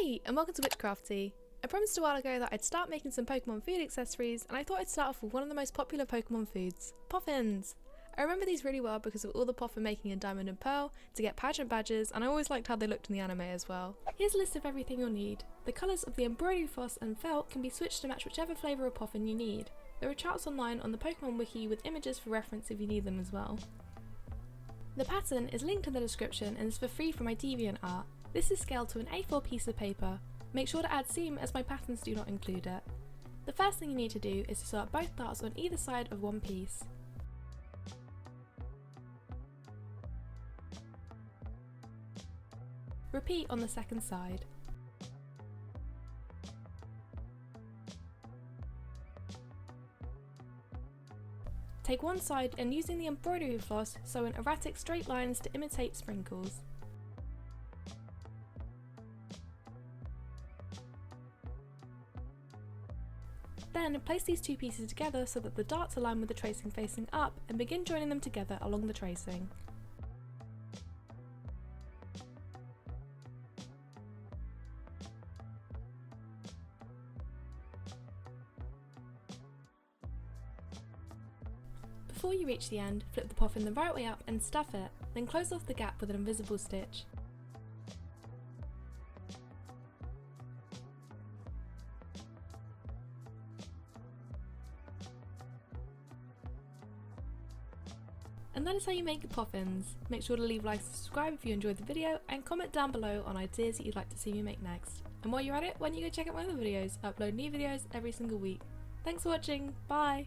Hey, and welcome to Witchcrafty. I promised a while ago that I'd start making some Pokemon food accessories, and I thought I'd start off with one of the most popular Pokemon foods, Poffins. I remember these really well because of all the Poffin making in Diamond and Pearl to get pageant badges, and I always liked how they looked in the anime as well. Here's a list of everything you'll need. The colours of the embroidery floss and felt can be switched to match whichever flavour of Poffin you need. There are charts online on the Pokemon wiki with images for reference if you need them as well. The pattern is linked in the description and is for free from my DeviantArt. This is scaled to an A4 piece of paper. Make sure to add seam as my patterns do not include it. The first thing you need to do is to sew up both darts on either side of one piece. Repeat on the second side. Take one side and using the embroidery floss, sew in erratic straight lines to imitate sprinkles. Then place these two pieces together so that the darts align with the tracing facing up and begin joining them together along the tracing. Before you reach the end, flip the Poffin the right way up and stuff it, then close off the gap with an invisible stitch. And that is how you make Poffins. Make sure to leave a like and subscribe if you enjoyed the video, and comment down below on ideas that you'd like to see me make next. And while you're at it, why don't you go check out my other videos? I upload new videos every single week. Thanks for watching, bye!